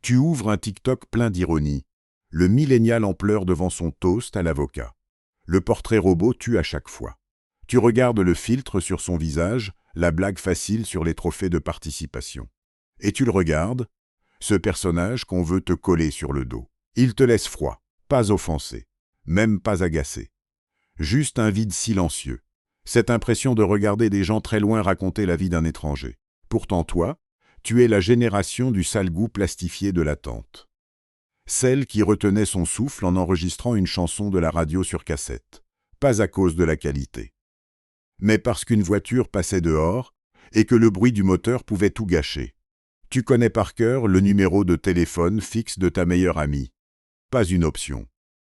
Tu ouvres un TikTok plein d'ironie. Le millénial en pleurs devant son toast à l'avocat. Le portrait robot tue à chaque fois. Tu regardes le filtre sur son visage, la blague facile sur les trophées de participation. Et tu le regardes, ce personnage qu'on veut te coller sur le dos. Il te laisse froid, pas offensé, même pas agacé. Juste un vide silencieux. Cette impression de regarder des gens très loin raconter la vie d'un étranger. Pourtant toi, tu es la génération du sale goût plastifié de l'attente. Celle qui retenait son souffle en enregistrant une chanson de la radio sur cassette. Pas à cause de la qualité, mais parce qu'une voiture passait dehors et que le bruit du moteur pouvait tout gâcher. Tu connais par cœur le numéro de téléphone fixe de ta meilleure amie. Pas une option.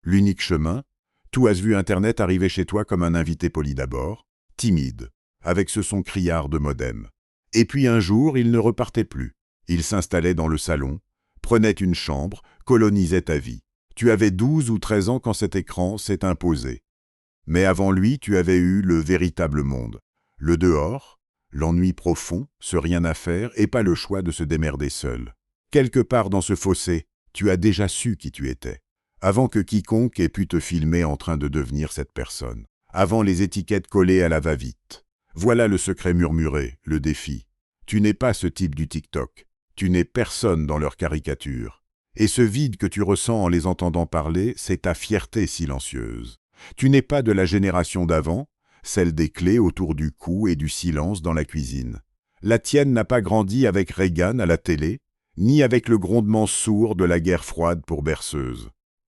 L'unique chemin, tu as vu Internet arriver chez toi comme un invité poli d'abord, timide, avec ce son criard de modem. Et puis un jour, il ne repartait plus. Il s'installait dans le salon, prenait une chambre, colonisait ta vie. Tu avais 12 ou 13 ans quand cet écran s'est imposé. Mais avant lui, tu avais eu le véritable monde. Le dehors, l'ennui profond, ce rien à faire et pas le choix de se démerder seul. Quelque part dans ce fossé, tu as déjà su qui tu étais. Avant que quiconque ait pu te filmer en train de devenir cette personne. Avant les étiquettes collées à la va-vite. Voilà le secret murmuré, le défi. Tu n'es pas ce type du TikTok. Tu n'es personne dans leur caricature. Et ce vide que tu ressens en les entendant parler, c'est ta fierté silencieuse. Tu n'es pas de la génération d'avant, celle des clés autour du cou et du silence dans la cuisine. La tienne n'a pas grandi avec Reagan à la télé, ni avec le grondement sourd de la guerre froide pour berceuse.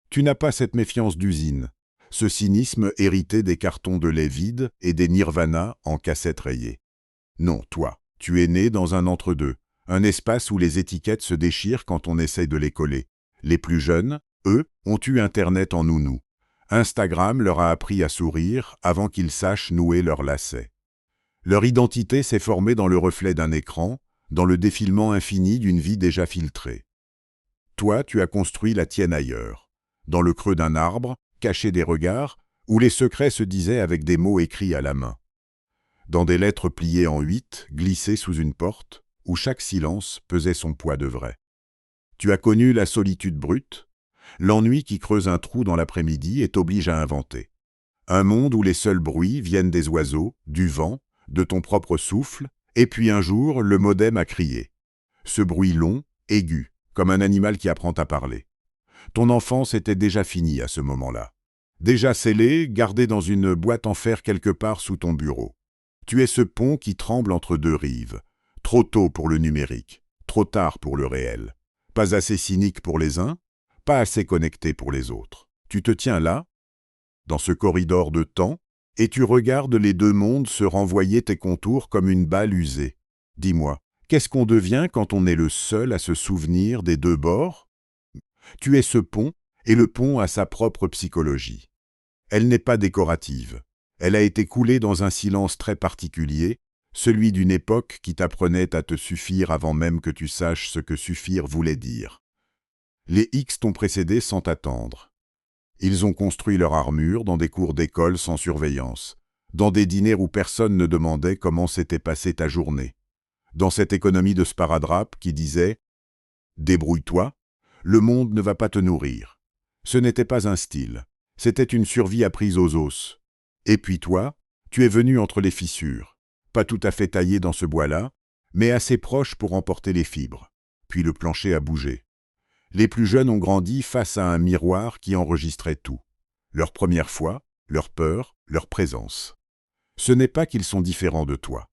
Tu n'as pas cette méfiance d'usine, ce cynisme hérité des cartons de lait vides et des Nirvana en cassette rayée. Non, toi, tu es né dans un entre-deux, un espace où les étiquettes se déchirent quand on essaie de les coller. Les plus jeunes, eux, ont eu Internet en nounou. Instagram leur a appris à sourire avant qu'ils sachent nouer leurs lacets. Leur identité s'est formée dans le reflet d'un écran, dans le défilement infini d'une vie déjà filtrée. Toi, tu as construit la tienne ailleurs, dans le creux d'un arbre, caché des regards, où les secrets se disaient avec des mots écrits à la main. Dans des lettres pliées en 8, glissées sous une porte, où chaque silence pesait son poids de vrai. Tu as connu la solitude brute, l'ennui qui creuse un trou dans l'après-midi et t'oblige à inventer. Un monde où les seuls bruits viennent des oiseaux, du vent, de ton propre souffle, et puis un jour, le modem a crié. Ce bruit long, aigu, comme un animal qui apprend à parler. Ton enfance était déjà finie à ce moment-là. Déjà scellée, gardée dans une boîte en fer quelque part sous ton bureau. Tu es ce pont qui tremble entre deux rives. Trop tôt pour le numérique, trop tard pour le réel. Pas assez cynique pour les uns, pas assez connecté pour les autres. Tu te tiens là, dans ce corridor de temps, et tu regardes les deux mondes se renvoyer tes contours comme une balle usée. Dis-moi, qu'est-ce qu'on devient quand on est le seul à se souvenir des deux bords? Tu es ce pont, et le pont a sa propre psychologie. Elle n'est pas décorative. Elle a été coulée dans un silence très particulier, celui d'une époque qui t'apprenait à te suffire avant même que tu saches ce que suffire voulait dire. Les X t'ont précédé sans t'attendre. Ils ont construit leur armure dans des cours d'école sans surveillance, dans des dîners où personne ne demandait comment s'était passée ta journée, dans cette économie de sparadrap qui disait « Débrouille-toi, le monde ne va pas te nourrir ». Ce n'était pas un style, c'était une survie apprise aux os. Et puis toi, tu es venu entre les fissures, pas tout à fait taillé dans ce bois-là, mais assez proche pour emporter les fibres. Puis le plancher a bougé. Les plus jeunes ont grandi face à un miroir qui enregistrait tout. Leur première fois, leur peur, leur présence. Ce n'est pas qu'ils sont différents de toi.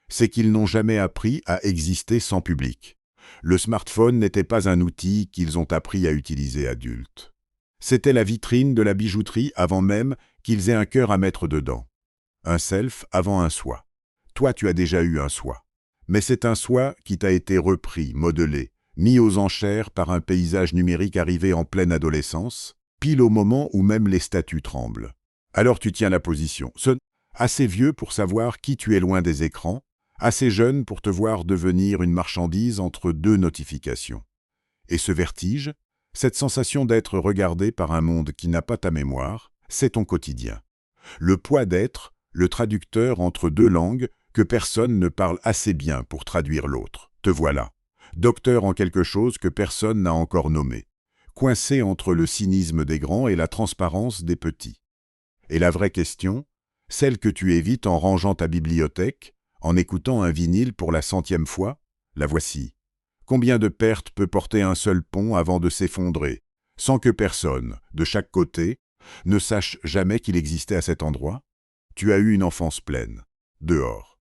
C'est qu'ils n'ont jamais appris à exister sans public. Le smartphone n'était pas un outil qu'ils ont appris à utiliser adultes. C'était la vitrine de la bijouterie avant même qu'ils aient un cœur à mettre dedans. Un self avant un soi. Toi, tu as déjà eu un soi. Mais c'est un soi qui t'a été repris, modelé, mis aux enchères par un paysage numérique arrivé en pleine adolescence, pile au moment où même les statues tremblent. Alors tu tiens la position. Assez vieux pour savoir qui tu es loin des écrans, assez jeune pour te voir devenir une marchandise entre deux notifications. Et ce vertige, cette sensation d'être regardé par un monde qui n'a pas ta mémoire, c'est ton quotidien. Le poids d'être, le traducteur entre deux langues que personne ne parle assez bien pour traduire l'autre. Te voilà. docteur en quelque chose que personne n'a encore nommé, coincé entre le cynisme des grands et la transparence des petits. Et la vraie question, celle que tu évites en rangeant ta bibliothèque, en écoutant un vinyle pour la 100e fois, la voici. Combien de pertes peut porter un seul pont avant de s'effondrer, sans que personne, de chaque côté, ne sache jamais qu'il existait à cet endroit? Tu as eu une enfance pleine, dehors.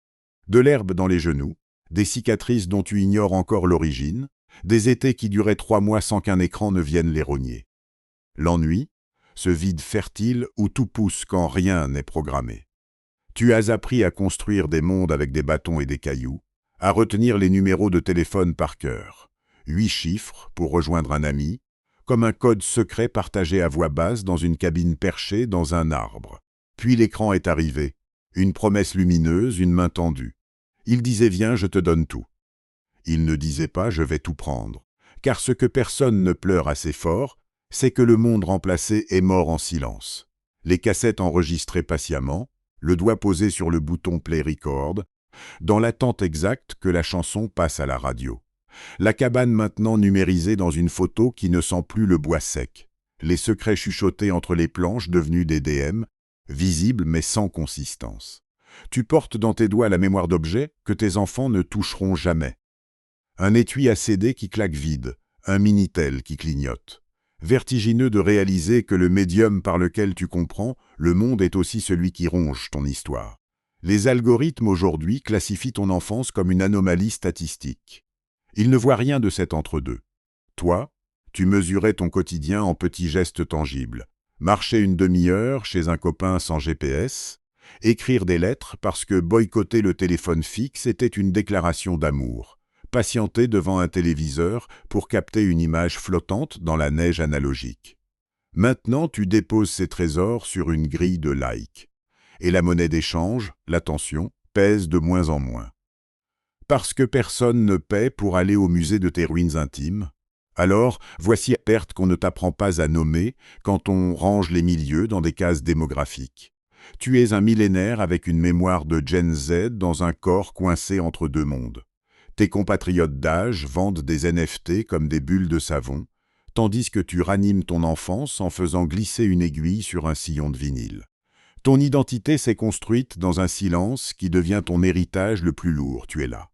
De l'herbe dans les genoux, des cicatrices dont tu ignores encore l'origine, des étés qui duraient 3 mois sans qu'un écran ne vienne les rogner. L'ennui, ce vide fertile où tout pousse quand rien n'est programmé. Tu as appris à construire des mondes avec des bâtons et des cailloux, à retenir les numéros de téléphone par cœur, 8 chiffres pour rejoindre un ami, comme un code secret partagé à voix basse dans une cabine perchée dans un arbre. Puis l'écran est arrivé, une promesse lumineuse, une main tendue. Il disait « Viens, je te donne tout ». Il ne disait pas « Je vais tout prendre », car ce que personne ne pleure assez fort, c'est que le monde remplacé est mort en silence. Les cassettes enregistrées patiemment, le doigt posé sur le bouton Play Record, dans l'attente exacte que la chanson passe à la radio. La cabane maintenant numérisée dans une photo qui ne sent plus le bois sec. Les secrets chuchotés entre les planches devenues des DM, visibles mais sans consistance. Tu portes dans tes doigts la mémoire d'objets que tes enfants ne toucheront jamais. Un étui à CD qui claque vide, un Minitel qui clignote. Vertigineux de réaliser que le médium par lequel tu comprends, le monde est aussi celui qui ronge ton histoire. Les algorithmes aujourd'hui classifient ton enfance comme une anomalie statistique. Ils ne voient rien de cet entre-deux. Toi, tu mesurais ton quotidien en petits gestes tangibles. Marcher une demi-heure chez un copain sans GPS, écrire des lettres parce que boycotter le téléphone fixe était une déclaration d'amour. Patienter devant un téléviseur pour capter une image flottante dans la neige analogique. Maintenant, tu déposes ces trésors sur une grille de likes. Et la monnaie d'échange, l'attention, pèse de moins en moins. Parce que personne ne paie pour aller au musée de tes ruines intimes. Alors, voici la perte qu'on ne t'apprend pas à nommer quand on range les milieux dans des cases démographiques. Tu es un millénaire avec une mémoire de Gen Z dans un corps coincé entre deux mondes. Tes compatriotes d'âge vendent des NFT comme des bulles de savon, tandis que tu ranimes ton enfance en faisant glisser une aiguille sur un sillon de vinyle. Ton identité s'est construite dans un silence qui devient ton héritage le plus lourd, tu es là.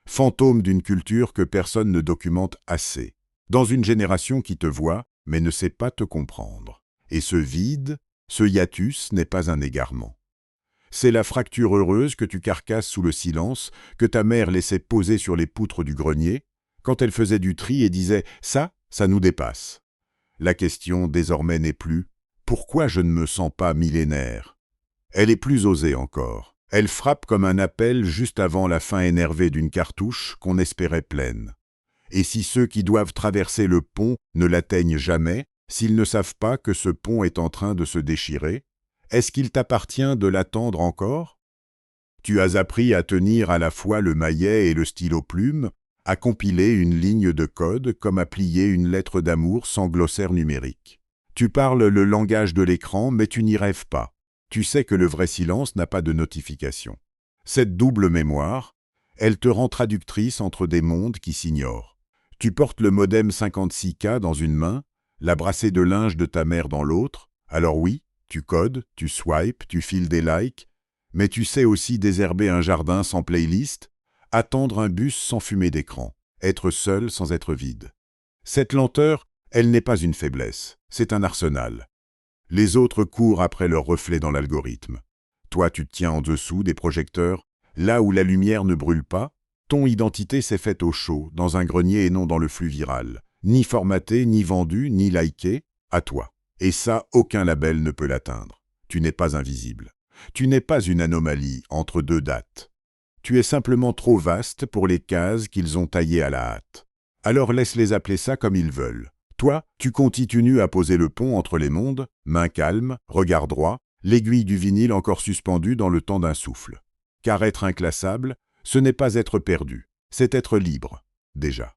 Fantôme d'une culture que personne ne documente assez, dans une génération qui te voit, mais ne sait pas te comprendre. Et ce vide, ce hiatus n'est pas un égarement. C'est la fracture heureuse que tu carcasses sous le silence, que ta mère laissait poser sur les poutres du grenier, quand elle faisait du tri et disait « ça nous dépasse ». La question désormais n'est plus « pourquoi je ne me sens pas millénaire ?» Elle est plus osée encore. Elle frappe comme un appel juste avant la fin énervée d'une cartouche qu'on espérait pleine. Et si ceux qui doivent traverser le pont ne l'atteignent jamais, s'ils ne savent pas que ce pont est en train de se déchirer, est-ce qu'il t'appartient de l'attendre encore? Tu as appris à tenir à la fois le maillet et le stylo-plume, à compiler une ligne de code comme à plier une lettre d'amour sans glossaire numérique. Tu parles le langage de l'écran, mais tu n'y rêves pas. Tu sais que le vrai silence n'a pas de notification. Cette double mémoire, elle te rend traductrice entre des mondes qui s'ignorent. Tu portes le modem 56K dans une main, la brassée de linge de ta mère dans l'autre, alors oui, tu codes, tu swipes, tu files des likes, mais tu sais aussi désherber un jardin sans playlist, attendre un bus sans fumée d'écran, être seul sans être vide. Cette lenteur, elle n'est pas une faiblesse, c'est un arsenal. Les autres courent après leur reflet dans l'algorithme. Toi, tu te tiens en dessous des projecteurs, là où la lumière ne brûle pas. Ton identité s'est faite au chaud, dans un grenier et non dans le flux viral. Ni formaté, ni vendu, ni liké, à toi. Et ça, aucun label ne peut l'atteindre. Tu n'es pas invisible. Tu n'es pas une anomalie entre deux dates. Tu es simplement trop vaste pour les cases qu'ils ont taillées à la hâte. Alors laisse-les appeler ça comme ils veulent. Toi, tu continues à poser le pont entre les mondes, main calme, regard droit, l'aiguille du vinyle encore suspendue dans le temps d'un souffle. Car être inclassable, ce n'est pas être perdu, c'est être libre, déjà.